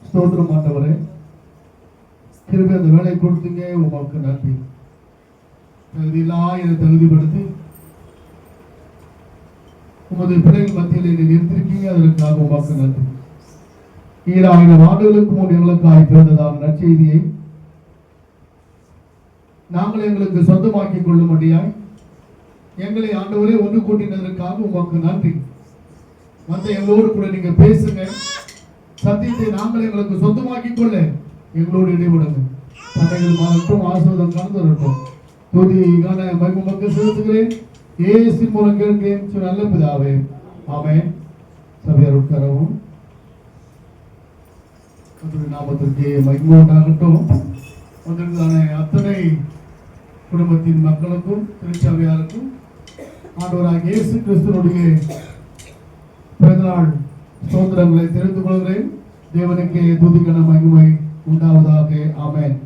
ஸ்தோத்திரம் ஆண்டவரே, திருப்பி அந்த வேலை கொடுத்தீங்க, உமக்கு நன்றி. தகுதியெல்லாம் என்னை தகுதிப்படுத்தி உமது பிள்ளைகள் மத்தியில் என்னை நிறுத்திருக்கீங்க, அதற்காக உமக்கு நன்றி. 2000 ஆண்டுகளுக்கு முன் எங்களுக்காக பிறந்ததாம் நற்செய்தியை நாங்கள் எங்களுக்கு சொந்தமாக்கிக் கொள்ளும்படியாய் எங்களை ஆண்டவரே ஒன்று கூட்டினதற்காக உமக்கு நன்றி. வந்து எங்களோடு கூட நீங்க பேசுங்க, சத்தியத்தை நாங்கள் எங்களுக்கு சொந்தமாக்கிக் கொள்ள எங்களோடு இடைவிடுங்க. தந்தைகள் மாவட்டம் ஆசிர்வாதம் கலந்து இருக்கும் துதிக்கான மகிமைக்கு செலுத்துகிறேன். இயேசுவின் மூலம் கேட்கிறேன் நல்ல பிதாவே, ஆமென். சபையார் உட்காரவும். கர்த்தருடைய நாமத்திற்கு மகிமை உண்டாகட்டும். வந்திருக்கான அத்தனை குடும்பத்தின் மக்களுக்கும் திருச்சபையாருக்கும் ஆண்டவராகிய இயேசு கிறிஸ்துவினுடைய பிறந்தநாள் ஸ்தோத்திரங்களை தெரிந்து கொள்கிறேன். தேவனுக்கு துதிக்கான மகிமை உண்டாவதாக, ஆமென்.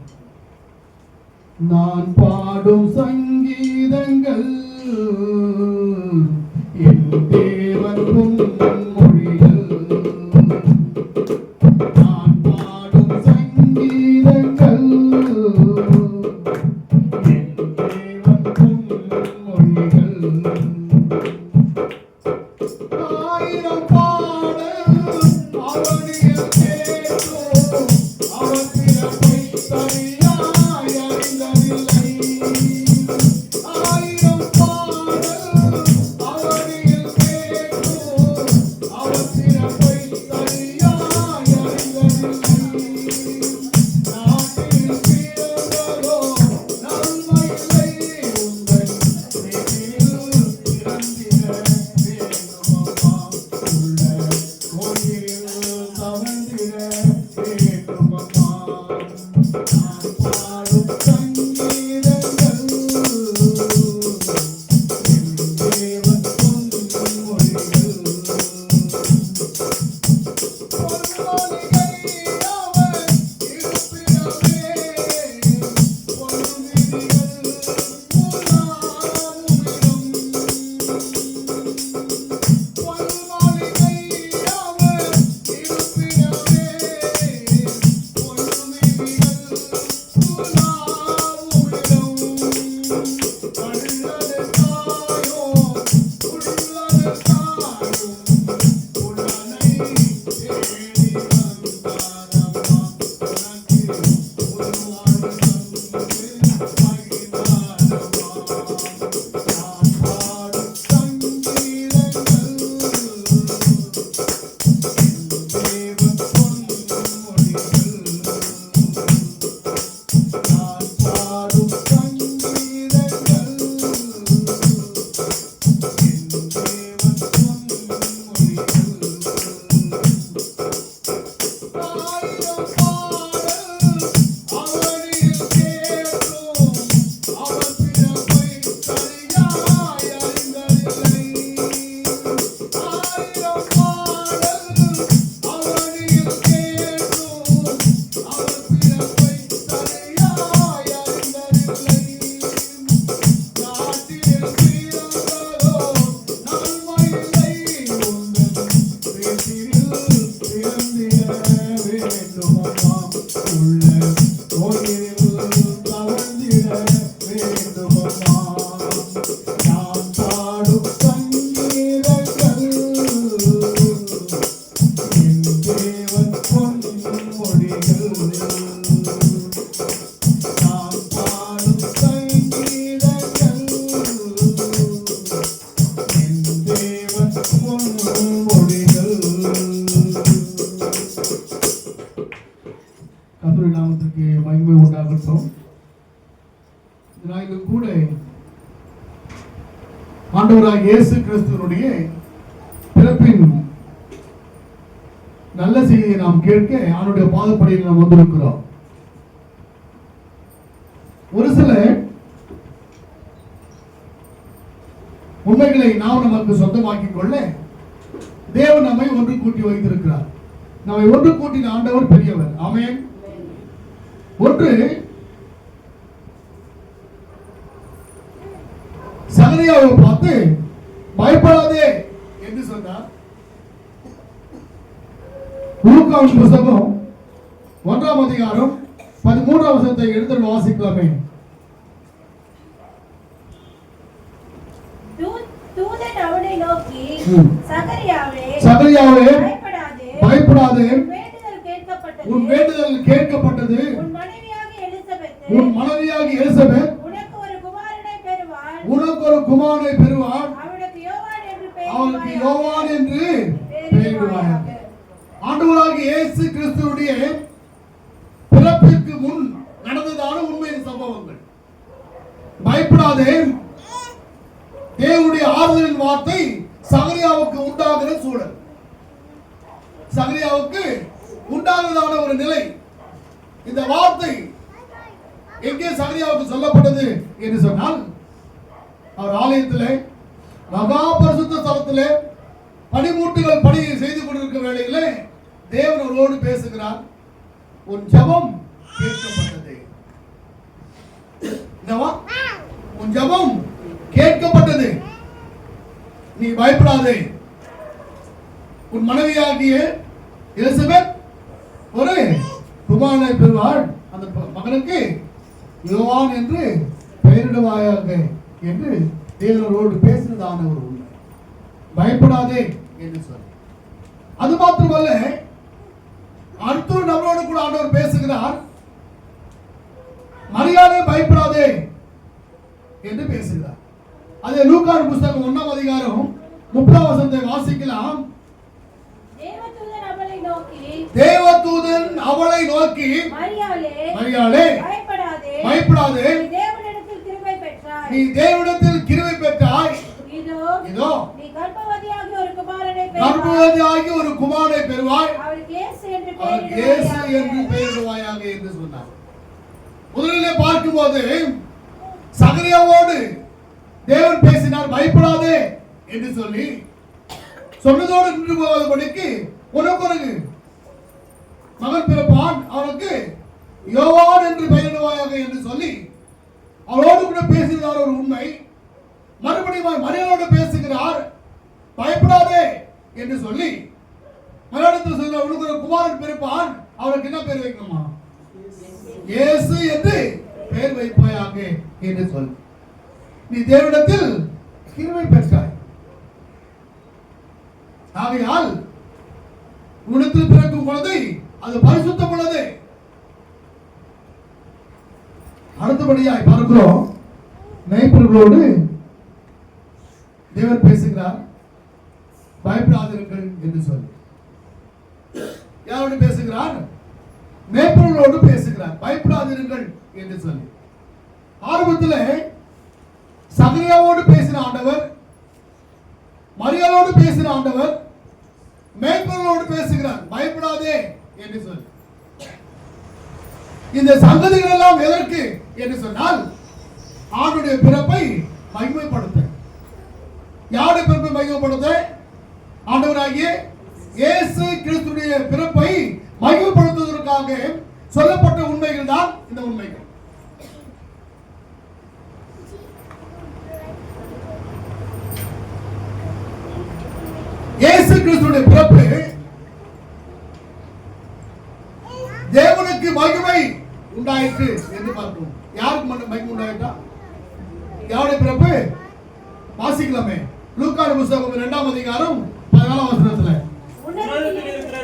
நான் பாடும் சங்கீதங்கள் என் தேவன் மொழிகள். நான் பாடும் சங்கீதங்கள் என் தேவன் மொழிகள். 1000 பாடல் அவனுடைய கேட்கும், அவர் பிறப்பை சரியாய் அறிந்ததில்லை. 1000 பாடல் அவனுடைய கேட்கும், அவர் பிறப்பை சரியாய் அறிந்ததில்லை. நாட்டில் பிறந்ததோ நன்மையில்லை, உந்தன் வீட்டில் பிறந்திட வேண்டுமப்பா. உள்ள கோயிலில் தவழ்ந்திட வேண்டுமப்பா. நான் பாடும் சங்கீதங்கள் என் தேவன் பொன்மொழிகள். கர்த்தருடைய நாமத்திற்கு மகிமை மகிமை உண்டாகட்டும். நாங்கள் கூட ஆண்டவராகிய இயேசு கிறிஸ்துவினுடைய பிறப்பின் நல்ல செய்தியை நாம் கேட்க அவனுடைய பாதப்படியில் நாம் வந்திருக்கிறோம். ஒரு சில உண்மைகளை நாம் நமக்கு சொந்தமாக்கிக் கொள்ள தேவன் நம்மை ஒன்று கூட்டி வைத்திருக்கிறார். நம்மை ஒன்று கூட்டின ஆண்டவர் பெரியவர். ஆமென். ஒன்று சகரியாவை பார்த்து பயப்படாதே என்று சொன்னார். லூக்காவின் புத்தகம் 1ஆம் அதிகாரம் 13ஆம் வசனத்தை எடுத்து வாசிக்கலாமே. தூதன் அவனை நோக்கி, சகரியாவே பயப்படாதே, உன் வேண்டுதல் கேட்கப்பட்டது. உன் மனைவியாகிய எலிசபெத் உனக்கு ஒரு குமாரனை பெறுவாள். அவனுக்கு அவனுக்கு யோவான் என்று பெயரிடுவாயாக. ஆண்டவராகிய இயேசு கிறிஸ்துவுடைய பிறப்பிற்கு முன் நடந்ததான உண்மையின் சம்பவங்கள். பயப்படாதே, தேவனுடைய ஆறுதலின் வார்த்தை சகரியாவுக்கு உண்டாகிற சூழல், சகரியாவுக்கு உண்டானதான ஒரு நிலை. இந்த வார்த்தை எங்கே சகரியாவுக்கு சொல்லப்பட்டது என்று சொன்னால், அவர் ஆலயத்திலே மகா பரிசுத்த ஸ்தலத்திலே பணிமூட்டுகள் பணி செய்து கொண்டிருக்கிற வேளையிலே தேவன் அவரோடு பேசுகிறார். உன் ஜெபம் கேட்கப்பட்டது. உன் ஜெபம் கேட்கப்பட்டது. நீ பயப்படாதே. உன் மனைவியாகிய எலிசபெத் ஒரு குமாரனை பெறுவாள். அந்த மகனுக்கு யோவான் என்று பெயரிடுவாயாக என்று தேவனோடு பேசினதான ஒரு உண்மை. பயப்படாதே என்று சொல்லி, அது மாத்திரமல்ல, அடுத்த நம்மளோடு கூட ஆண்டவர் பேசுகிறார். மரியாதை பயப்படாதே என்று பேசுகிறார். அதே லூக்காவின் புத்தகம் 1ஆம் அதிகாரம் 30ஆம் வசனத்தை வாசிக்கலாம். தேவதூதன் அவளை நோக்கி, மரியாளே பயப்படாதே, நீ தேவனிடத்தில் கிருபை பெற்றாய். இதோ நீ கர்ப்பவதியாகி ஒரு குமாரனை பெறுவாய். அவருக்கு இயேசு என்று பெயரிடுவாயாக என்று சொன்னார். முதலிலே பார்க்கும்போது சகரியாவோடு தேவன் பேசினார், பயப்படாதே என்று சொல்லி சொன்னதோடு நின்று போவதற்கு உனக்கு ஒரு மகன் பிறப்பான், அவனுக்கு யோவான் என்று பெயரிடுவாயாக என்று சொல்லி அவரோடு கூட பேசுகிறார். ஒரு உண்மை. மறுபடியும் மரியாதையோடு பேசுகிறார், பயப்படாதே என்று சொல்லி. மரியாதையில் சொல்ல, உனக்கு ஒரு குமாரன் பிறப்பான், அவனுக்கு என்ன பேர் வைக்கணுமா? இயேசு என்று பெயர் வைப்பாயாக என்று சொல்லி. நீ தேவனிடத்தில் கிருபை பெற்றாய். ஆகையால் உனத்தில் பிறக்கும் பொழுது அது பரிசுத்தம் உள்ளது. அடுத்தபடியாய் பார்க்கிறோம், மேய்ப்பர்களோடு தேவன் பேசுகிறார், பயப்படாதீர்கள் என்று சொல்லி. யாரோடு பேசுகிறார்? மேய்ப்பர்களோடு பேசுகிறார், பயப்படாதீர்கள் என்று சொல்லி. ஆரம்பத்தில் சகரியாவோடு பேசின ஆண்டவர், மரியாதையோடு பேசின ஆண்டவர், மேய்ப்பர்களோடு பேசுகிறார், பயப்படாதே என்று சொல்லி. இந்த சங்கதிகள் எல்லாம் எதற்கு என்று சொன்னால், ஆண்டுடைய பிறப்பை மகிமைப்படுத்த. யாருடைய பிறப்பை மகிமைப்படுத்த? ஆண்டவராகிய இயேசு கிறிஸ்துடைய பிறப்பை மகிமைப்படுத்துவதற்காக சொல்லப்பட்ட உண்மைகள் தான் இந்த உண்மைகள். இயேசு கிறிஸ்துடைய பிறப்பு தேவனுக்கு மகிமை உண்டாயிற்று என்று பார்க்கிறோம். யாருக்கு மகிமை உண்டாயிட்டா? யாருடைய பிறப்பு? வாசிக்கலாமே. லூக்காவின் புத்தகம் 2ஆம் அதிகாரம் 14ஆம் வசனத்துல, உன்னதத்தில் இருக்கிற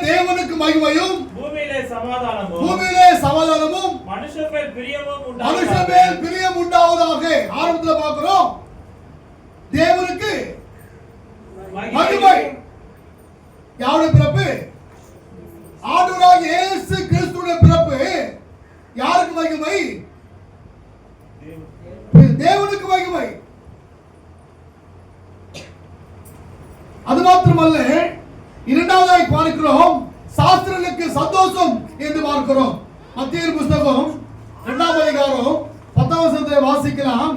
தேவனுக்கு மகிமையும் பூமியிலே சமாதானமும் மனுஷர் மேல் பிரியம் உண்டாவதாக. ஆரம்பத்தில் பார்க்கிறோம், தேவனுக்கு மகிமை. யாருடைய பிறப்பு? ஆண்டவராகிய இயேசு மட்டுமல்ல, இரண்டாவதாய் பார்க்கிறோம் சாஸ்திரர்களுக்கு சந்தோஷம் என்று பார்க்கிறோம். மத்தேயு புத்தகம் 2ஆம் அதிகாரம் 10ஆம் வசனத்தை வாசிக்கலாம்.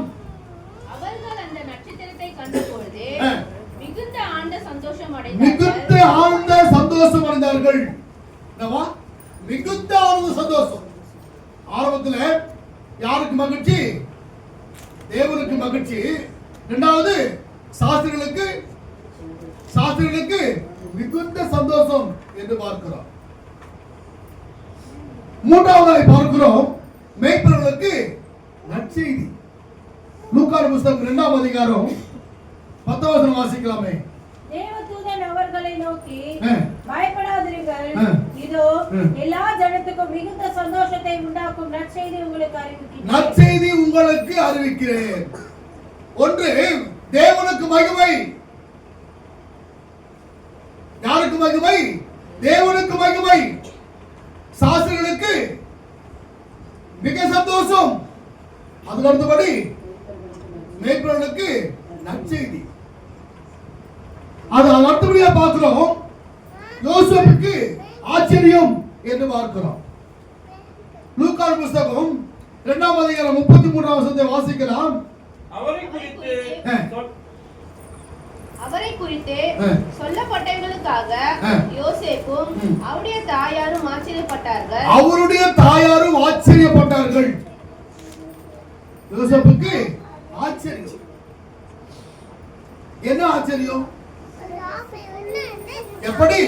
அவர்கள் அந்த நட்சத்திரத்தை கண்டபொழுது மிகுந்த ஆழ்ந்த சந்தோஷம் மிகுந்த ஆழ்ந்த சந்தோஷம் அடைந்தார்கள். என்னவா? மிகுந்த ஆழ்ந்த சந்தோஷம். ஆரம்பத்தில் யாருக்கு மகிழ்ச்சி? தேவனுக்கு மகிழ்ச்சி. இரண்டாவது சாஸ்திரிகளுக்கு மிகுந்த சந்தோஷம் என்று பார்க்கிறோம். மூன்றாவதாய் பார்க்கிறோம் மேய்ப்பர்களுக்கு நற்செய்தி. லூக்கா புத்தகம் 2ஆம் அதிகாரம் 10ஆம் வசனம் வாசிக்கலாமே. தேவதூதன் அவர்களை நோக்கி, பயப்படாதீர்கள், இதோ எல்லா ஜனத்துக்கும் மிகுந்த சந்தோஷத்தை உண்டாக்கும் நற்செய்தி உங்களுக்கு அறிவிக்கிறேன். ஒன்று, தேவனுக்கு மகிமை. யாருக்கு மகிமை? தேவனுக்கு மகிமை. சாஸ்திரிகளுக்கு மிக சந்தோஷம். அதுக்கு அடுத்தபடி மேய்ப்பர்களுக்கு நற்செய்தி. அது அடுத்தபடியா பார்க்கிறோம் யோசேப்புக்கு ஆச்சரியம் என்று பார்க்கிறோம். லூக்கா புத்தகம் 2ஆம் அதிகாரம் 33ஆம் வசனத்தை வாசிக்கலாம். அவரை குறித்து சொல்லப்பட்டவர்களுக்காக யோசேப்பும் அவருடைய தாயாரும் ஆச்சரியப்பட்டார்கள். யோசேப்புக்கு ஆச்சரியம். என்ன ஆச்சரியம்? எப்படி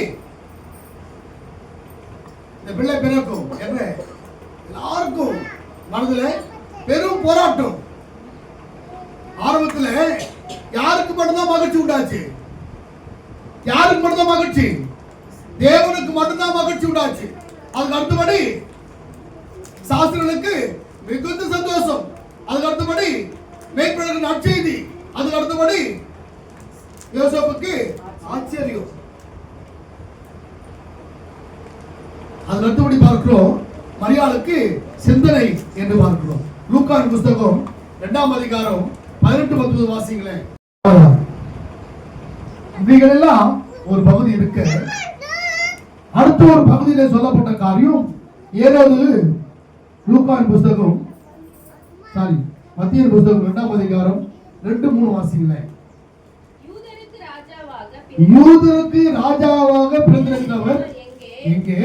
இந்த பிள்ளை பிறக்கும் என்று எல்லாருக்கும் மனதில் பெரும் போராட்டம். ஆரம்பத்தில் யாருக்கு மட்டும்தான் மகிழ்ச்சி உண்டாச்சு? யாருக்கு மட்டும்தான் மகிழ்ச்சி? தேவனுக்கு மட்டும்தான் மகிழ்ச்சி உண்டாச்சு. அதுக்கு அடுத்தபடி சாஸ்திரர்களுக்கு மிகுந்த சந்தோஷம். அதுக்கு அடுத்தபடி மேய்ப்பர்களுக்கு நற்செய்தி. அதுக்கு அடுத்தபடி யோசேப்புக்கு ஆச்சரியம். அதுக்கு அடுத்தபடி பார்க்கிறோம் மரியாளுக்கு சிந்தனை என்று பார்க்கிறோம். லூக்கா புத்தகம் 2ஆம் அதிகாரம் 18-19 வாசிங்களேன். இவைகள் எல்லாம் ஒரு பகுதி இருக்கு. அடுத்த ஒரு பகுதியில சொல்லப்பட்ட காரியம் ஏதாவது லூக்காவின் புத்தகம் மத்தேயு புத்தகம் 2ஆம் அதிகாரம் 2-3 வாசிங்களேன். யூதருக்கு ராஜாவாக பிறந்திருந்தவர் எங்கே?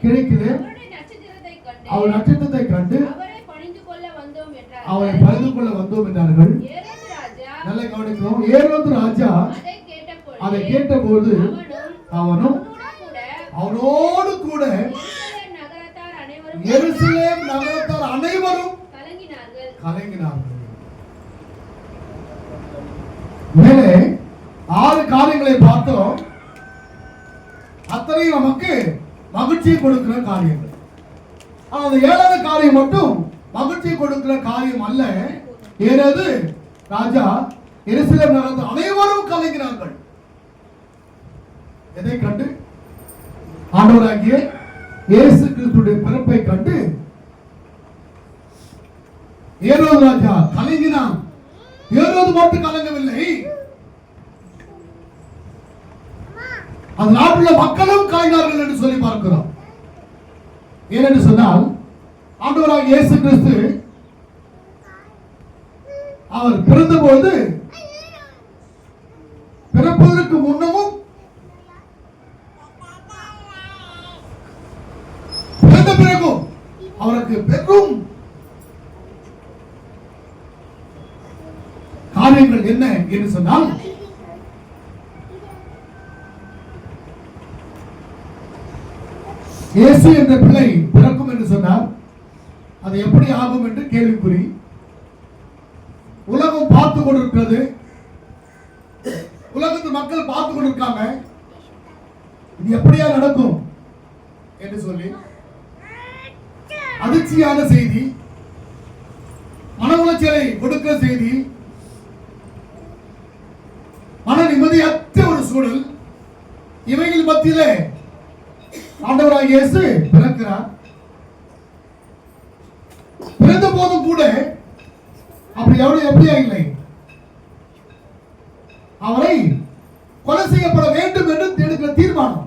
கிழக்கிலே அவர் நட்சத்திரத்தை கண்டு அவரை பணிந்து கொள்ள வந்தோம் என்றார்கள். நல்ல கவனிக்கிறோம். ஏரோது ராஜா அதை கேட்டபோது அவனும் அவனோடு கூட எருசலேம் நகரத்தார் அனைவரும் கலங்கினார்கள். மேலே 6 காரியங்களை பார்த்தோம். அத்தனை நமக்கு மகிழ்ச்சியை கொடுக்கிற காரியங்கள். அந்த 7வது காரியம் மட்டும் மகிழ்ச்சி கொடுக்கிற காரியம் அல்ல. ஏறது ராஜா எருசலேம் நகரத்தார் அனைவரும் கலங்கினார்கள். எதை கண்டு? ஆண்டவராகிய இயேசு கிறிஸ்துவின் பிறப்பை கண்டு ஏரோது ராஜா கலங்கினான். ஏரோது மட்டும் கலங்கவில்லை, அந்த நாட்டுள்ள மக்களும் கலங்கினார்கள் என்று சொல்லி பார்க்கிறோம். ஏனென்று சொன்னால் ஆண்டவராகிய இயேசு கிறிஸ்து அவர் பிறந்தபோது பிறப்பதற்கு முன்னமும் பிறந்த பிறகும் அவருக்கு பெரும் காரியங்கள் என்ன என்று சொன்னால் இயேசு என்ற பிள்ளை பிறக்கும் என்று சொன்னார். அது எப்படி ஆகும் என்று கேள்விக்குறி. உலகம் பார்த்து கொண்டிருக்கிறது. உலகத்து மக்கள் பார்த்து கொண்டிருக்காங்க. இது எப்படியா நடக்கும் என்று சொல்லி அதிர்ச்சியான செய்தி, மன உளைச்சலை கொடுக்கிற செய்தி, மன நிம்மதியற்ற ஒரு சூழல். இவைகள் மத்தியிலே ஆண்டவராகிய இயேசு பிறக்கிறார். பிறந்த போதும் கூட அப்படி எப்படியா இல்லை, அவரை கொலை செய்யப்பட வேண்டும் என்று எடுக்கிற தீர்மானம்.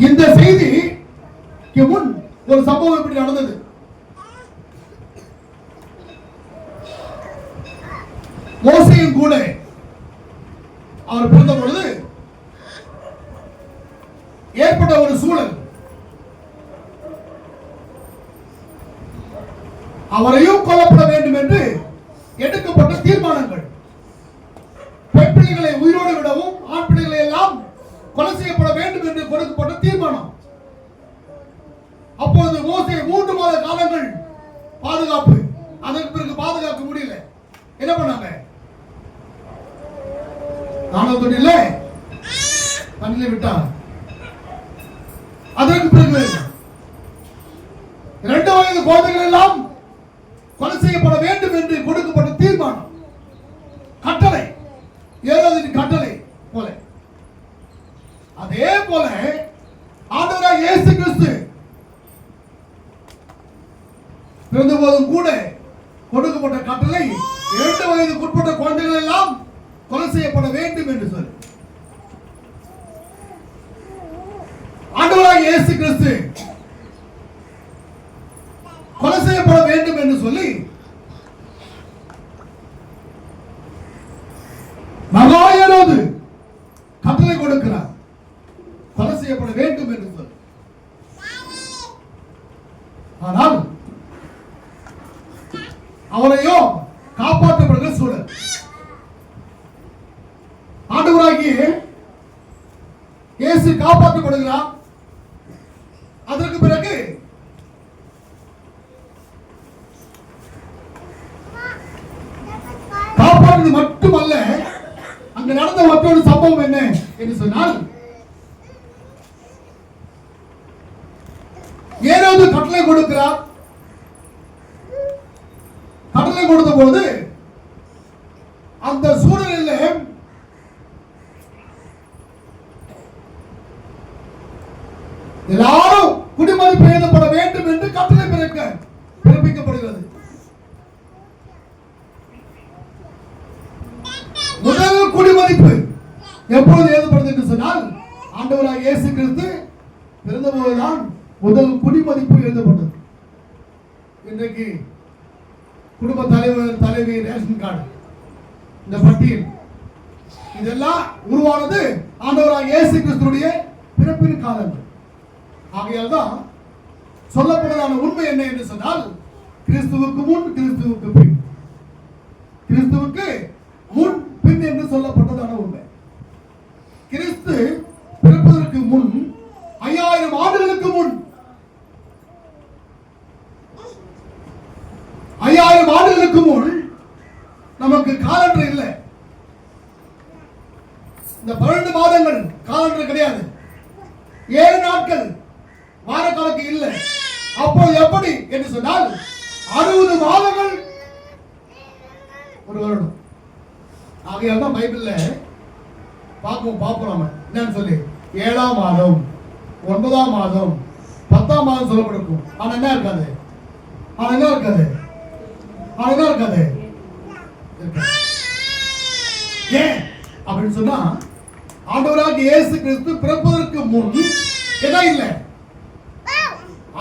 இந்த செய்திக்கு முன் ஒரு சம்பவம் இப்படி நடந்தது. மோசேயும் கூட அவர் பிறந்த பொழுது ஏற்பட்ட ஒரு சூழல், அவரையும் கொல்லப்பட வேண்டும் என்று எடுக்கப்பட்ட தீர்மானங்கள். பெண் பிள்ளைகளை உயிரோடு விடவும் ஆண் பிள்ளைகளை எல்லாம் கொலை செய்யப்பட வேண்டும் என்று கொடுக்கப்பட்ட தீர்மானம். அப்பொழுது மோசே 3 மாத காலங்கள் பாதுகாப்பு. அதற்கு பிறகு பாதுகாக்க முடியல. என்ன பண்ணாங்க? நாணத்தொட்டில தண்ணில விட்டாங்க. அதற்கு பிறகு 2 வயது குழந்தைகள் எல்லாம் கொலை செய்யப்பட வேண்டும் என்று கொடுக்கப்பட்ட தீர்மானம், கட்டளை, ஏதாவது கட்டளை போல. அதே போல ஆண்டவராகிய இயேசு கிறிஸ்து பிறந்தபோதும் கூட கொடுக்கப்பட்ட கட்டளை 2 வயதுக்குட்பட்ட குழந்தைகள் எல்லாம் கொலை செய்யப்பட வேண்டும் என்று சொல்லி. ஆண்டவராகிய இயேசு கிறிஸ்து கொலை செய்யப்பட வேண்டும் என்று சொல்லி மகா ஏரோது கட்டளை கொடுக்கிறார், கொலை செய்யப்பட வேண்டும் என்று சொல்லி. ஆனால் அவரையோ காப்பாற்றப்படுகிற சூழல். ஆண்டவராகிய இயேசு காப்பாற்றப்படுகிறார். அதற்கு பிறகு காப்பாற்றுவது மட்டுமல்ல, அங்கு நடந்த மற்றொரு சம்பவம் என்ன என்று சொன்னால், ஏதாவது கட்டளை கொடுக்கிறார். கட்டளை கொடுத்த போது அந்த சூழலில் எல்லாரும் குடிமதிப்பு எழுதப்பட வேண்டும் என்று கட்டளை பிறப்பிக்கப்படுகிறது. முதல் குடிமதிப்பு எப்பொழுது எழுதப்படுது என்று சொன்னால், ஆண்டவராகிய இயேசு கிறிஸ்து பிறந்தபோதுதான் முதல் குடிமதிப்பு எழுதப்பட்டது. இன்றைக்கு குடும்ப தலைவர், தலைவி, ரேஷன் கார்டு, இந்த பட்டியல் இதெல்லாம் உருவானது ஆண்டவராகிய இயேசு கிறிஸ்துடைய பிறப்பின் காலங்கள். ஆகையால் தான் சொல்லப்படுவதான உண்மை என்ன என்று சொன்னால், கிறிஸ்துவுக்கு முன், கிறிஸ்துவுக்கு பின், கிறிஸ்துவுக்கு முன் பின் என்று சொல்லப்பட்டதான உண்மை. கிறிஸ்து பிறப்பதற்கு முன் 5000 ஆண்டுகளுக்கு முன், 5000 ஆண்டுகளுக்கு முன் நமக்கு காலண்டர் இல்லை. இந்த 12 மாதங்கள் காலண்டர் கிடையாது. 7 நாட்கள் வாரக்கணக்கு இல்லை. அப்போது எப்படி என்று சொன்னால் 60 மாதங்கள் ஒரு வருடம். ஆகையால் தான் பைபிள்ல பார்ப்போம் நம்ம என்னன்னு சொல்லி 7ஆம் மாதம், 9ஆம் மாதம், 10ஆம் மாதம் சொல்லப்பட்டிருக்கும். ஆனா என்ன இருக்காது? ஏன் அப்படின்னு சொன்னா, ஆண்டவராகிய இயேசு கிறிஸ்து பிறப்பதற்கு முன் என்ன இல்லை?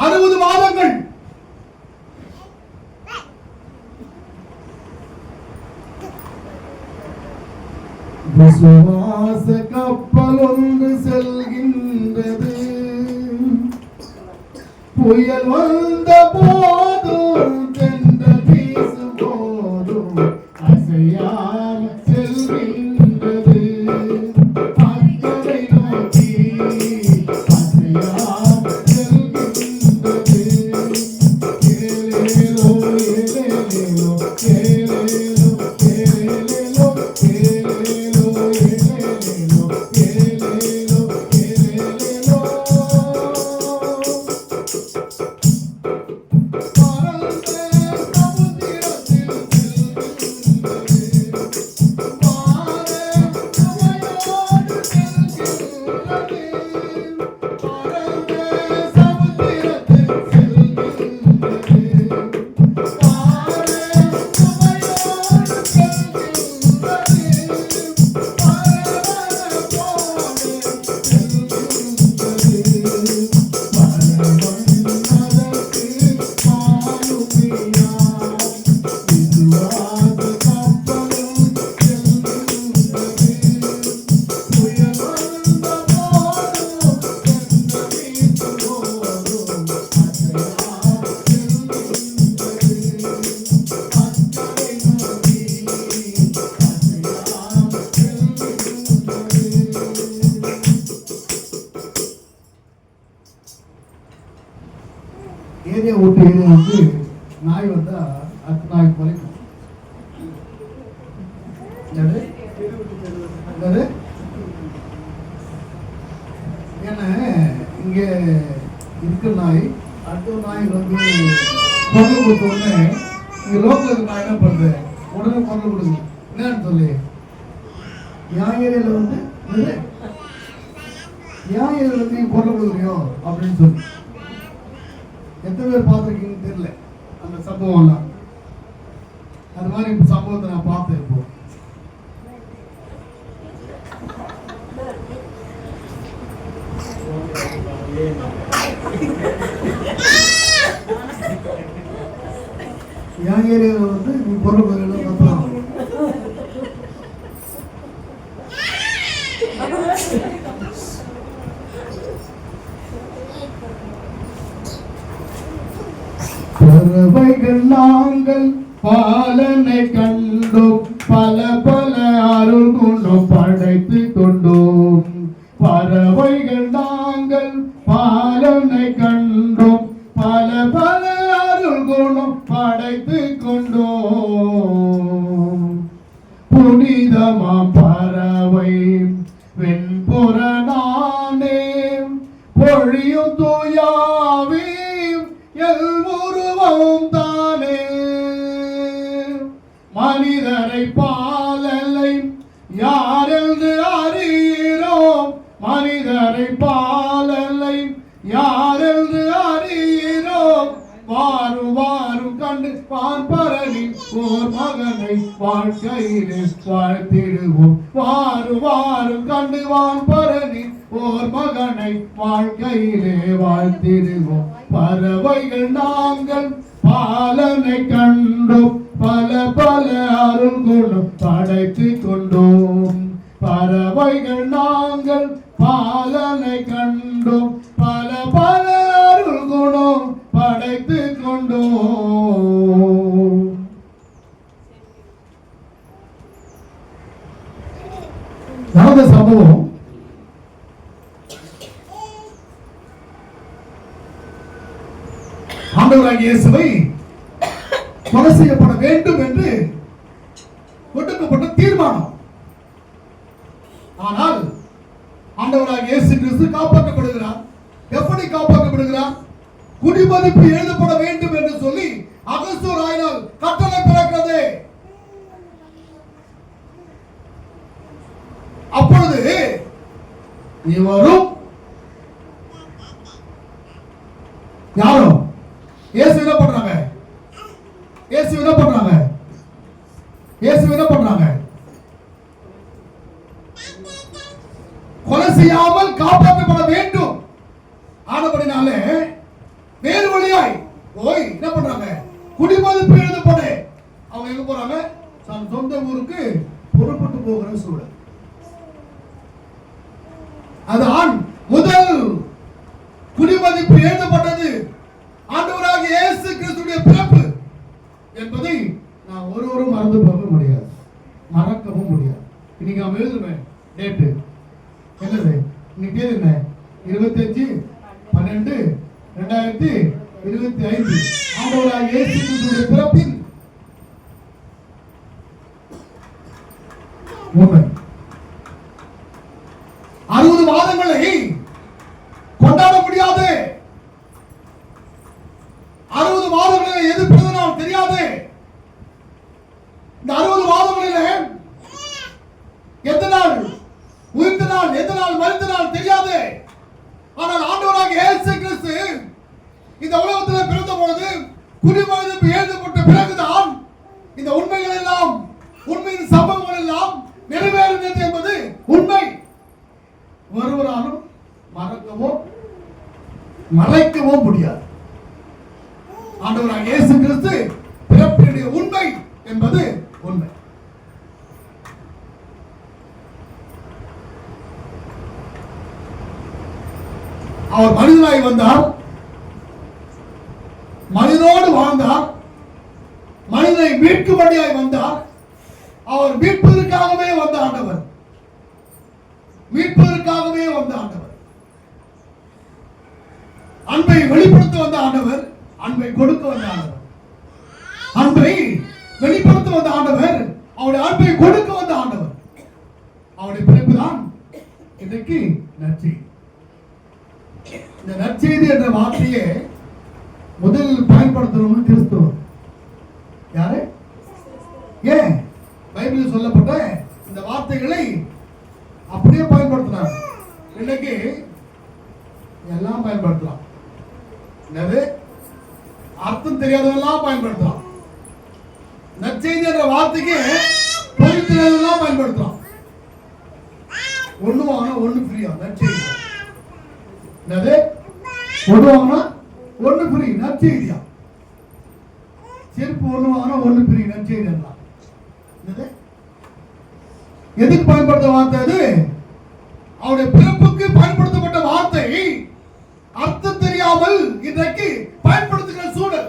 60 மாதங்கள். விசுவாச கப்பல் ஒன்று செல்கின்றது, புயல் வந்த போதும் தென்றல் வீசும் போதும் அசையாமல் செல்கின்றது, அக்கறை நோக்கி அசையாமல் செல்கின்றது. ஏலேலோ ஏலேலோ ஏலேலோ ஏலேலோ ஏலேலோ ஏலேலோ ஏலேலோ ஏலேலோ. ஏரியா விட்டு ஏரியா வந்து நாய் வந்தா அடுத்த நாய் குறைக்கும். என்னது ஏன்னா இங்க இருக்கிற நாய் அடுத்த நாய் வந்து பொருள் கொடுத்த உடனே இங்க லோக்கல் இருக்கிற நாய் என்ன பண்ணுது, உடனே பொருள் கொடுக்குது. என்னன்னு சொல்லி என் ஏரியால வந்து ஏன் ஏரியால வந்து பொருள் கொடுக்குறியோ அப்படின்னு சொல்லி எத்தனை பேர் பார்த்துருக்கீங்கன்னு தெரியல அந்த சம்பவம்லாம். அது மாதிரி இப்போ சம்பவத்தை நான் பார்த்தேன். இப்போ என் ஏரியாவில் வந்து நீ பொருள் கொடுக்கணும் பார்த்தா பறவைகள் நாங்கள் பாலனை கண்டோம், பல பல அருள் கொண்டோம் படைத்து கொண்டோம். பறவைகள் நாங்கள் பாலனை கண்டோம், பல பல அருள் கொண்டோம் படைத்து கொண்டோம். புனிதமா பறவை வெண்புறனானே பொழியும் தூயாவே எல்முருவம் தானே. மனிதரை பாலலை யாரென்று அறிகிறோம், மனிதரை பாலலை யாரென்று அறிகிறோம். வாரும் வாரும் கண்டு பார்ப்பரணி ஓர் மகனை வாழ்க்கையிலே வாழ்த்திடுவோம். வாரும் வாரும் கண்டு வான்பரணி ஓர் மகனை வாழ்க்கையிலே வாழ்த்திடுவோம். பறவைகள் நாங்கள் பாலனை கண்டோம், பல பல அருள் கொண்டோம் படைத்து கொண்டோம். பறவைகள் நாங்கள் பாலனை கண்டோம், பல பல அருள் கொண்டோம் படைத்து கொண்டோம். நடந்த சம்பவம் ஆண்டவராகிய இயேசுவை கொலை செய்யப்பட வேண்டும் என்று கொடுக்கப்பட்ட தீர்மானம். ஆனால் ஆண்டவராகிய இயேசு கிறிஸ்து காப்பாற்றப்படுகிறார். எப்படி காப்பாற்றப்படுகிறார்? குடிமதிப்பு எழுதப்பட வேண்டும் என்று சொல்லி அகஸ்தூர் ஆயினால் கட்டளை பிறக்கிறது. அப்பொழுது இவரும் யாரும் இயேசு என்ன பண்றாங்க? இயேசு என்ன பண்றாங்க? இயேசு என்ன பண்றாங்க? கொலை செய்யாமல் காப்பாற்றப்பட வேண்டும் ஆனபடினாலே வேறு வழியாய் போய் என்ன பண்றாங்க? குடிமதிப்பு எழுதப்பட அவங்க எங்க போறாங்க? தன் சொந்த ஊருக்கு புறப்பட்டு போகிற சூழல். அதான் முதல் குடிமதிப்பு எழுதப்பட்டது ஆண்டவராகிய இயேசு கிறிஸ்துவின் பிறப்பு என்பதை நான் ஒருவரும் மறந்து போக முடியாது, மறக்கவும் முடியாது. இன்னைக்கு நாம் எழுதுவேன் டேட்டு என்னது? இன்னைக்கு என்ன? 25/12/2025 ஆண்டவராகிய இயேசு கிறிஸ்துவின் பிறப்பின் உண்மை. 60 மாதங்களை கொண்டாட முடியாது. 60 மாதங்களில் எது பிறந்தநாள் தெரியாது. இந்த 60 மாதங்களில் எந்த நாள் உயிர்த்த நாள், எந்த நாள் மரித்த நாள் தெரியாது. ஆனால் ஆண்டவராகிய இயேசு கிறிஸ்து இந்த உலகத்தில் பிறந்த பொழுது குடிமதிப்பு எழுதப்பட்ட பிறகுதான் இந்த உண்மைகள் எல்லாம், உண்மையின் சம்பவங்கள் எல்லாம் நிறைவேறினது என்பது உண்மை. ஒருவராலும் மறக்கவோ மறைக்கவோ முடியாது. ஆண்டவராகிய இயேசு கிறிஸ்து பிறப்பினுடைய உண்மை என்பது உண்மை. அவர் மனிதனாய் வந்தார், மனிதனோடு வாழ்ந்தார், மனிதனை மீட்கும்படியாய் வந்தார். அவர் மீட்பதற்காகவே வந்த ஆண்டவர், மீட்பதற்காகவே வந்த ஆண்டவர், அன்பை வெளிப்படுத்த வந்த ஆண்டவர், அன்பை கொடுக்க வந்த ஆண்டவர், அன்பை வெளிப்படுத்த வந்த ஆண்டவர், அவருடைய அன்பை கொடுக்க வந்த ஆண்டவர். அவருடைய பிறப்புதான் இன்றைக்கு நற்செய்தி. இந்த நற்செய்தி என்ற வார்த்தையை முதலில் பயன்படுத்தணும்னு கிறிஸ்துவர் யாரு? ஏன் பைபிளில் சொல்லப்பட்ட இந்த வார்த்தைகளை அப்படியே பயன்படுத்தினார். இன்னைக்கு எல்லாம் பயன்படுத்தலாம். என்னது? அர்த்தம் தெரியாதவெல்லாம் பயன்படுத்தலாம். நற்செய்தி என்ற வார்த்தைக்கு பொருள் தெரியாதவெல்லாம் பயன்படுத்தலாம். ஒண்ணு வாங்கினா ஒண்ணு ஃப்ரீயா நற்செய்தி. என்னது? ஒண்ணு வாங்கினா ஒண்ணு ஃப்ரீ நற்செய்தியா? செருப்பு ஒண்ணு வாங்கினா ஒண்ணு ஃப்ரீ நற்செய்தி. என்னது? எதுக்கு பயன்படுத்த வார்த்தை அது? அவருடைய பிறப்புக்கு பயன்படுத்தப்பட்ட வார்த்தை அர்த்தம் தெரியாமல் இன்றைக்கு பயன்படுத்துகிற சூழல்.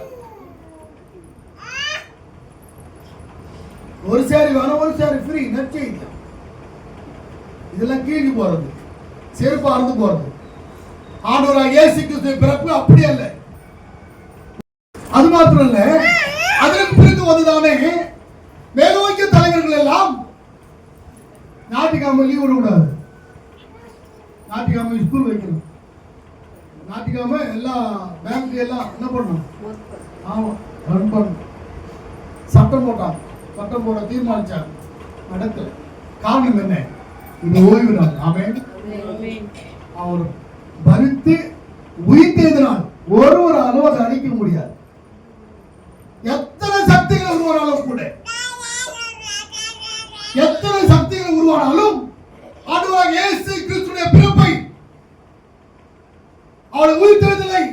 ஒரு சேரி வேணும், ஒரு சேரி ஃப்ரீ நற்செய்தி. இதெல்லாம் கீழி போறது, செருப்பு அறுந்து போறது. ஆண்டவராகிய இயேசு கிறிஸ்துவின் பிறப்பு அப்படி அல்ல. அது மாத்திரம் இல்ல, அதற்கு பிறகு வந்துதானே மேலோக்கிய தலைவர்கள் எல்லாம் ஞாயிற்றுக்கிழமை லீவ் விடக்கூடாது, ஞாயிற்றுக்கிழமை ஸ்கூல் வைக்கணும், ஞாயிற்றுக்கிழமை எல்லாம் பேங்க் எல்லாம் என்ன பண்ணணும்? ஆமா, ரன் பண்ணணும். சட்டம் போட்டாங்க, சட்டம் போட தீர்மானிச்சாங்க, நடக்கல. காரணம் என்ன? இது ஓய்வு நாள். ஆமென். அவர் பரித்து உயிர்த்தெழுதினால் ஒருவராலும் அதை அழிக்க முடியாது. எத்தனை சக்திகள் உருவானாலும் கூட, எத்தனை சக்திகள் உருவானாலும் ஆண்டவராகிய இயேசு கிறிஸ்துவின் பிறப்பை, அவர் உயிர்த்தெழுதலை,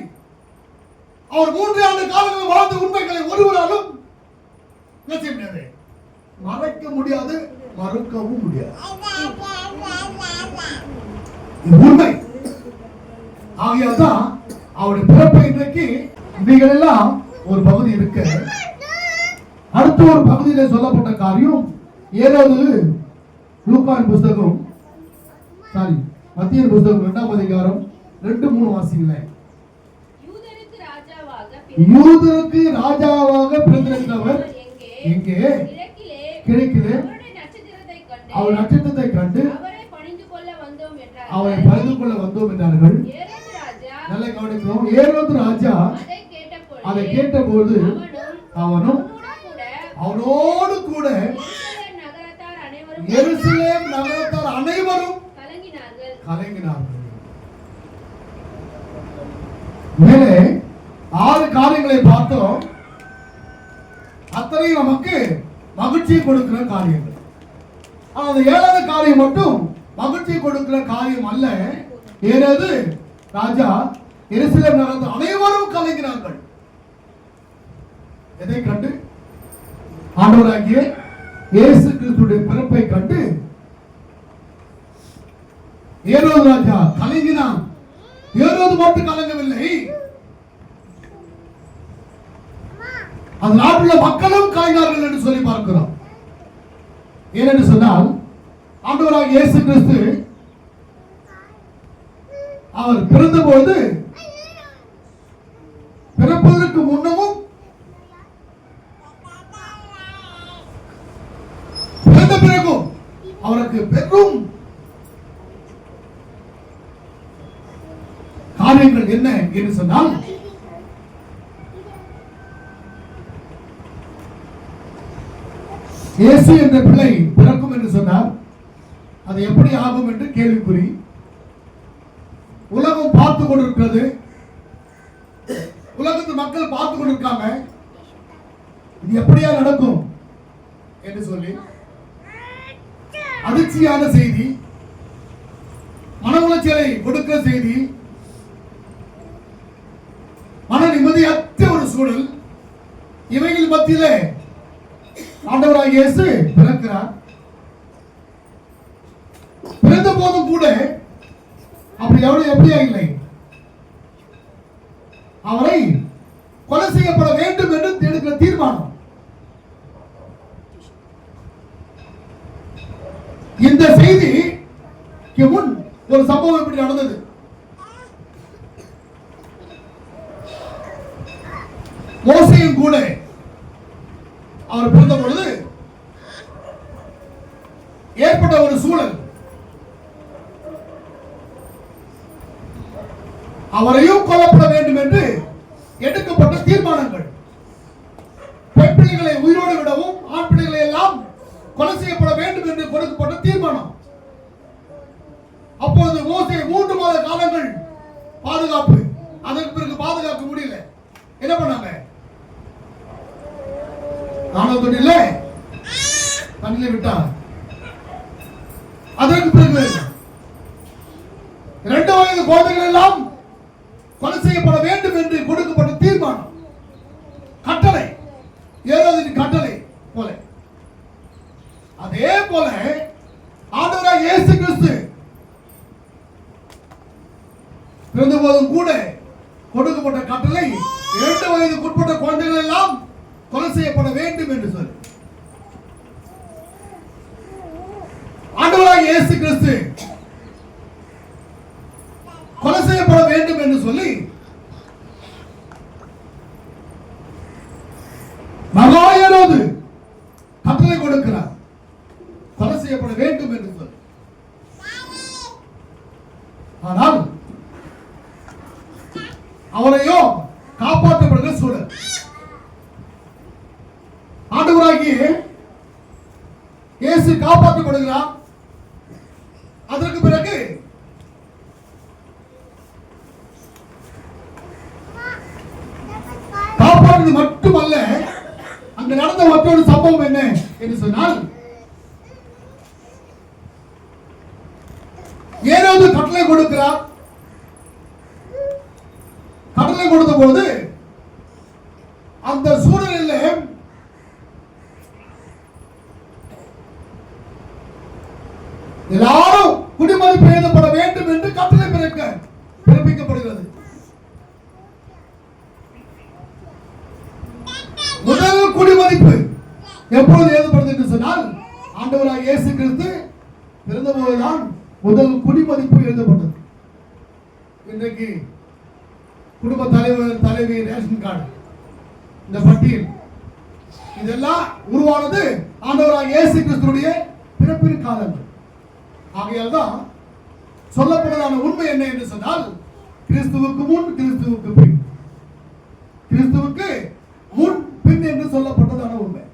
அவர் 3 ஆண்டு காலங்கள் வாழ்ந்த உண்மைகளை ஒருவராலும் என்ன செய்ய முடியாது, மறைக்க முடியாது, மறுக்கவும் முடியாது. இது உண்மை. ஆகையால்தான் அவருடைய பிறப்பை இன்றைக்கு இவைகள் எல்லாம் ஒரு பகுதி இருக்கு. அடுத்த ஒரு பகுதியில சொல்லப்பட்ட காரியம் ஏதாவது லூக்காவின் புஸ்தகம், மத்திய புஸ்தகம் 2ஆம் அதிகாரம் 2-3 வாசிங்களேன். யூதருக்கு ராஜாவாக பிறந்திருக்கிறவர் எங்கே? கிழக்கிலே. அவர் நட்சத்திரத்தை கண்டு அவரை பணிந்து கொள்ள வந்தோம் என்றார்கள். நல்ல கவனிக்கிறோம். ஏரோது ராஜா அதை கேட்டபோது அவனும் அவனோடு கூட எருசலேம் நகரத்தார் அனைவரும் கலங்கினார்கள். மேலே 6 காரியங்களை பார்த்தோம். அத்தனை நமக்கு மகிழ்ச்சியை கொடுக்கிற காரியங்கள். அந்த 7வது காரியம் மட்டும் மகிழ்ச்சியை கொடுக்கிற காரியம் அல்ல. ஏறது ராஜா எருசலேம் நகரத்தார் அனைவரும் கலங்கினார்கள். எதை கண்டு? ஆண்டவராகிய இயேசு கிறிஸ்துவின் பிறப்பை கண்டு ஏரோது ராஜா கலங்கினான். ஏரோது மட்டும் கலங்கவில்லை, அந்த நாட்டுள்ள மக்களும் கலங்கினார்கள் என்று சொல்லி பார்க்கிறோம். ஏனென்று சொன்னால் ஆண்டவராகிய இயேசு கிறிஸ்து அவர் பிறந்தபோது பிறப்பதற்கு முன்னமும் பிறந்த பிறகும் அவருக்கு பெரும் காரியங்கள் என்ன என்று சொன்னால், இயேசு என்ற பிள்ளை பிறக்கும் என்று சொன்னார். அது எப்படி ஆகும் என்று கேள்விக்குறி. உலகம் பார்த்து கொண்டிருக்கிறது, உலகத்து மக்கள் பார்த்து கொண்டிருக்காங்க, இது எப்படியா நடக்கும் என்று சொல்லி அதிர்ச்சியான செய்தி, மன உளைச்சலை கொடுக்கிற செய்தி, மன நிம்மதியற்ற ஒரு சூழல். இவைகள் மத்தியிலே ஆண்டவராகிய இயேசு பிறக்கிறார். பிறந்த போதும் கூட அப்படி எப்படியா இல்லை, அவரை கொலை செய்யப்பட வேண்டும் என்று எடுக்கிற தீர்மானம். இந்த செய்திக்கு முன் ஒரு சம்பவம் இப்படி நடந்தது. மோசேயும் கூட அவர் பிறந்த பொழுது ஏற்பட்ட ஒரு சூழல், அவரையும் கொல்லப்பட வேண்டும் என்று எடுக்கப்பட்ட தீர்மானங்கள், பெண் பிள்ளைகளை உயிரோடு விடவும் ஆண் பிள்ளைகளை எல்லாம் கொலை செய்யப்பட வேண்டும் என்று கொடுக்கப்பட்ட தீர்மானம். அப்பொழுது மோசே 3 மாத காலங்கள் பாதுகாப்பு, அதற்கு பிறகு பாதுகாக்க முடியல. என்ன பண்ணாங்க? நாணத்தொட்டில தண்ணில விட்டார். அதற்கு பிறகு 2 வயது குழந்தைகள் எல்லாம் கொலை செய்யப்பட வேண்டும் என்று கொடுக்கப்பட்ட தீர்மானம், கட்டளை, ஏரோதின் கட்டளை போல. அதே போல ஆண்டவராகிய இயேசு கிறிஸ்து பிறந்த போதும் கூட கொடுக்கப்பட்ட கட்டளை 2 வயதுக்குட்பட்ட குழந்தைகள் எல்லாம் கொலை செய்யப்பட வேண்டும் என்று சொல்லி, ஆண்டவராகிய இயேசு கிறிஸ்து கொலை செய்யப்பட வேண்டும் என்று சொல்லி மகா ஏரோது கட்டளை கொடுக்கிறார், கொலை செய்யப்பட வேண்டும் என்று சொல்லி. ஆனால் அவரையோ காப்பாற்றப்படுகிற சூழல். ஆண்டவராகிய இயேசு காப்பாற்றப்படுகிறார். அதற்கு பிறகு காப்பாற்றுவது மட்டுமல்ல, அங்க நடந்த மற்றொரு சம்பவம் என்ன என்று சொன்னால், ஏரோது கட்டளை கொடுக்கிறார். கட்டளை கொடுத்த போது அந்த சூழலில் எல்லாரும் குடிமதிப்பு எழுதப்பட வேண்டும் என்று கட்டளை பிறப்பிக்கப்படுகிறது. முதல் குடிமதிப்பு எப்பொழுது எழுதப்படுது என்று சொன்னால், ஆண்டவராகிய இயேசு கிறிஸ்து பிறந்தபோதுதான் முதல் குடிமதிப்பு எழுதப்பட்டது. இன்றைக்கு குடும்ப தலைவர், தலைவி, ரேஷன் கார்டு, இந்த பட்டியல் இதெல்லாம் உருவானது ஆண்டவராகிய இயேசு கிறிஸ்துவுடைய பிறப்பின் காலங்கள். ஆகையால் தான் சொல்லப்பட்டதான உண்மை என்ன என்று சொன்னால், கிறிஸ்துவுக்கு முன், கிறிஸ்துவுக்கு பின், கிறிஸ்துவுக்கு முன் பின் என்று சொல்லப்பட்டதான உண்மை.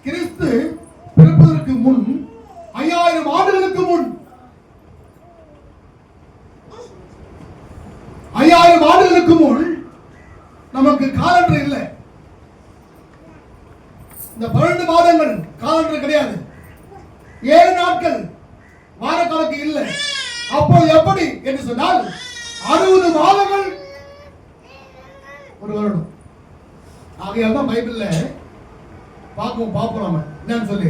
கிறிஸ்து பிறப்பதற்கு முன் 5000 ஆண்டுகளுக்கு முன், 5000 ஆண்டுகளுக்கு முன் நமக்கு காலண்டர் இல்லை. இந்த 12 மாதங்கள் காலண்டர் கிடையாது. 7 நாட்கள் வார கணக்கு இல்லை. அப்போ எப்படி என்று சொன்னால் 60 மாதங்கள் ஒரு வருடம். ஆகையால் தான் பைபிள்ல பார்ப்போம் நம்ம என்னன்னு சொல்லி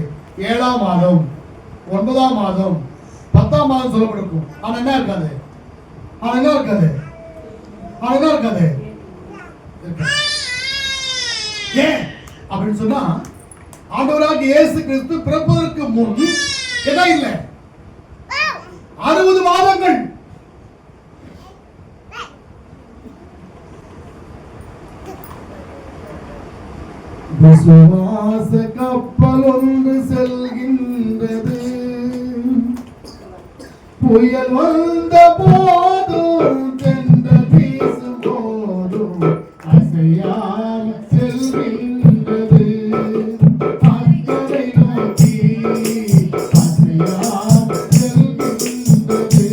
7ஆம் மாதம், 9ஆம் மாதம், 10ஆம் மாதம் சொல்லப்பட்டிருக்கும். ஆனா என்ன இருக்காது? ஏன் அப்படின்னு சொன்னா, ஆண்டவராகிய இயேசு கிறிஸ்து பிறப்பதற்கு முன் என்ன இல்லை? 60 மாதங்கள். விசுவாச கப்பல் ஒன்று செல்கின்றது, புயல் வந்த போதும் தென்றல் வீசும் போதும் அசையாமல் செல்கின்றது, அக்கறை நோக்கி அசையாமல் செல்கின்றது.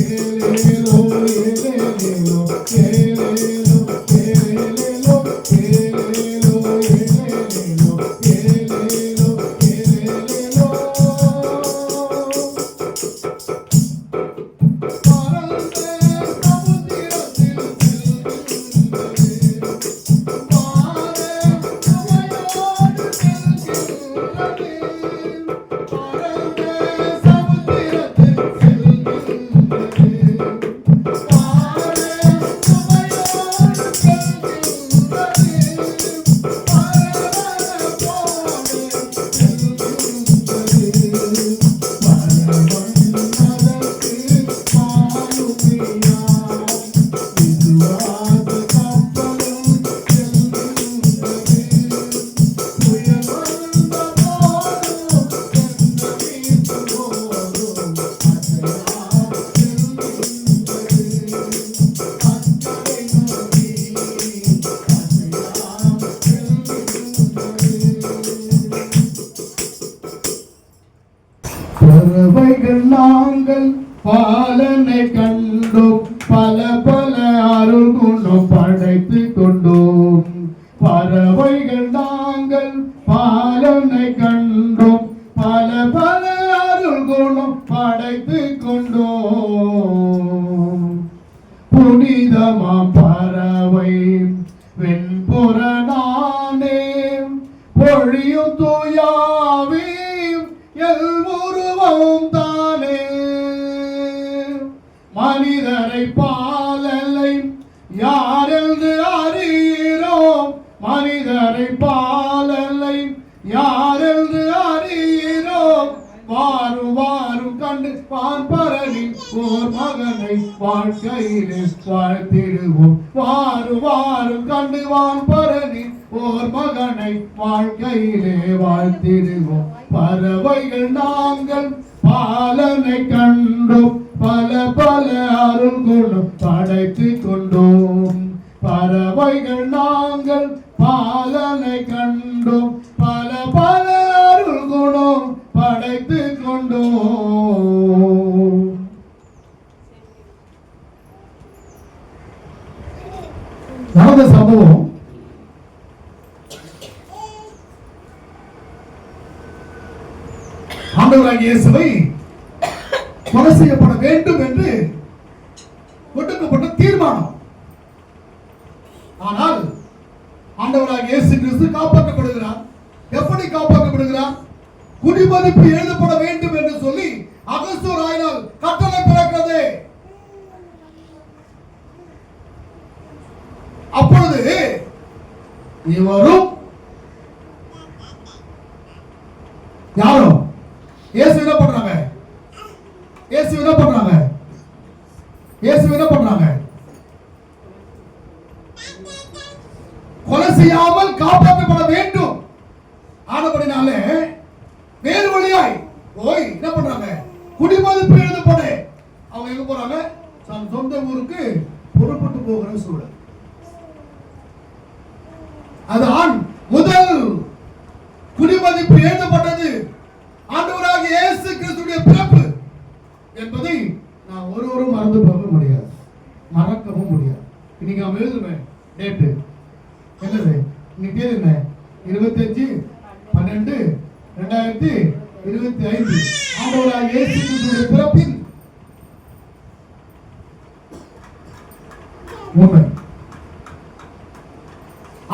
ஏலேலோ ஏலேலோ ஏலேலோ ஏலேலோ ஏலேலோ ஏலேலோ ஏலேலோ ஏலேலோ. சமுத்திரத்தில் செல்கின்றது, பாலனை கண்டோம் பல பல அருள் குணம் படைத்து கொண்டோம் பறவைகள் நாங்கள் பாலனை கண்டோம் பல பல அருள் குணம் படைத்து கொண்டோம் புனிதமா பறவை வெண்புறனானே பொழியும் தூயாவே எல்முருவம் தானே மனிதரை பாலலை யாரென்று அறிகிறோம் மனிதரை பாலலை யாரென்று அறிகிறோம் வாரும் வாரும் கண்டு பார்ப்பரனின் ஓர் மகனை வாழ்க்கையிலே வாழ்த்திடுவோம் வாரும் வாரும் கண்டு வான்பரனின் ஓர் மகனை வாழ்க்கையிலே வாழ்த்திடுவோம் பறவைகள் நாங்கள் பாலனை கண்டோம் பல பல அருள் குணம் படைத்து கொண்டோம் பறவைகள் நாங்கள் பாலனை கண்டோம் பல பல அருள் குணம் படைத்து கொண்டோம். நடந்த சம்பவம் ஆண்டவராகிய இயேசுவை கொலை செய்யப்பட வேண்டும் என்று கொடுக்கப்பட்ட தீர்மானம். ஆனால் ஆண்டவராகிய இயேசு கிறிஸ்து காப்பாற்றப்படுகிறார். எப்படி காப்பாற்றப்படுகிறார்? குடிமதிப்பு எழுதப்பட வேண்டும் என்று சொல்லி அகஸ்தூர் ஆயினால் கட்டளை பிறக்கிறது. அப்பொழுது இவரும் யாரும் இயேசு என்ன பண்றாங்க? இயேசு என்ன பண்றாங்க? இயேசு என்ன பண்றாங்க? கொலை செய்யாமல் காப்பாற்றப்பட வேண்டும். ஆனபடினாலே வேறு வழியாய் போய் என்ன பண்றாங்க? குடிமதிப்பு எழுதப்பட அவங்க எங்க போறாங்க? தன் சொந்த ஊருக்கு புறப்பட்டு போகிற சூழல். அதான் முதல் குடிமதிப்பு எழுதப்பட்டது ஆண்டவராகிய இயேசு கிறிஸ்துவின் பிறப்பு என்பதை நான் ஒருவரும் மறந்து போக முடியாது, மறக்கவும் முடியாது. இன்னைக்கு நாம் எழுதுமே டேட்டு என்னது? இன்னைக்கு தேதி என்ன? 25/12/2025 ஆண்டவராகிய இயேசு கிறிஸ்துவின் பிறப்பின் உண்மை.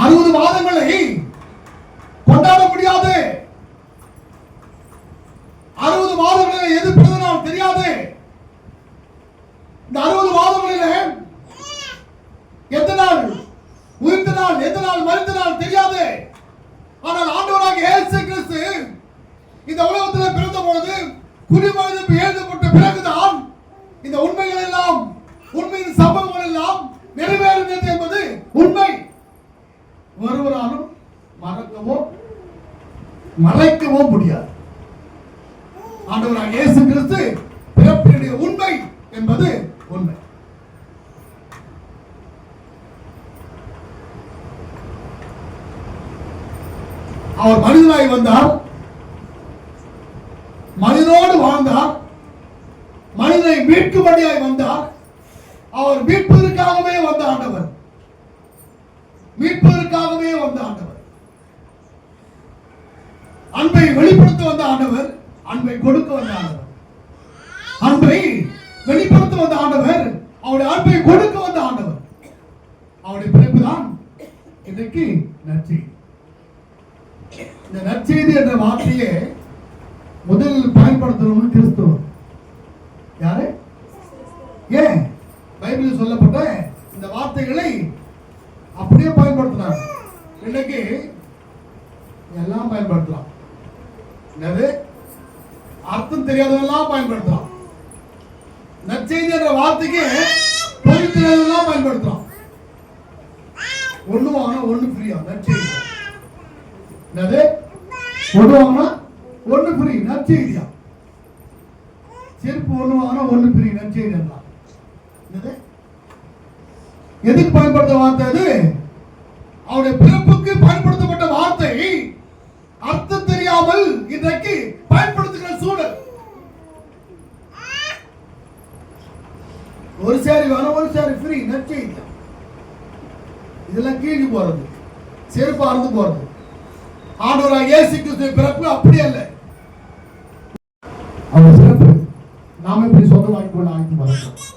60 மாதங்களை கொண்டாட முடியாது. 60 மாதங்களில் எது பிறந்த நாள் தெரியாது. இந்த 60 மாதங்களில் எந்த நாள் உயிர்த்த நாள், எந்த நாள் மரித்த நாள் தெரியாது. ஆனால் ஆண்டவராகிய இயேசு கிறிஸ்து இந்த உலகத்தில் பிறந்த பொழுது குடிமதிப்பு எழுதப்பட்ட பிறகுதான் இந்த உண்மைகள் எல்லாம், உண்மையின் சம்பவங்கள் எல்லாம் நிறைவேறினது என்பது உண்மை. ஒருவராலும் மறக்கவோ மறைக்கவோ முடியாது. ஆண்டவராகிய இயேசு கிறிஸ்து பிறப்பினுடைய உண்மை என்பது உண்மை. அவர் மனிதனாய் வந்தார், மனிதனோடு வாழ்ந்தார், மனிதனை மீட்கும்படியாய் வந்தார். அவர் மீட்பதற்காகவே வந்த ஆண்டவர், மீட்பதற்காகவே வந்த ஆண்டவர். அன்பை வெளிப்படுத்த வந்த ஆண்டவர், அன்பை கொடுக்க வந்த ஆண்டவர். அன்பை வெளிப்படுத்த வந்த ஆண்டவர், அவருடைய அன்பை கொடுக்க வந்த ஆண்டவர். அவருடைய பிறப்புதான் இன்றைக்கு நற்செய்தி. இந்த நற்செய்தி என்ற வார்த்தையை முதலில் பயன்படுத்தணும் கிறிஸ்துவர். யாரு? ஏன் பைபிளில் சொல்லப்பட்ட இந்த வார்த்தைகளை அப்படியே பயன்படுத்தினார். இன்னைக்கு எல்லாம் பயன்படுத்தலாம். என்னது? அர்த்தம் தெரியாதவெல்லாம் பயன்படுத்தலாம். நற்செய்தி என்ற வார்த்தைக்கு பொருள் தெரியாதவெல்லாம் பயன்படுத்தலாம். ஒண்ணு வாங்கினா ஒண்ணு ஃப்ரீயா நற்செய்தி. என்னது? ஒண்ணு வாங்கினா ஒண்ணு ஃப்ரீ நற்செய்தியா? செருப்பு ஒண்ணு வாங்கினா ஒண்ணு ஃப்ரீ நற்செய்தி. என்னது? எதுக்கு பயன்படுத்த வார்த்தை அது? அவருடைய பிறப்புக்கு பயன்படுத்தப்பட்ட வார்த்தை அர்த்தம் தெரியாமல் இன்றைக்கு பயன்படுத்துகிற சூழல். ஒரு சேரி வேணும், ஒரு சேரி ஃப்ரீ, நற்செய்தி. இதெல்லாம் கீழ் போறது, செருப்பு அறுந்து போறது. ஆண்டவராகிய இயேசு கிறிஸ்து பிறப்பு அப்படி அல்ல. அவர் சிறப்பு நாம இப்படி சொந்தமாக்கி கொள்ள ஆக்கி வளர்க்கிறோம்.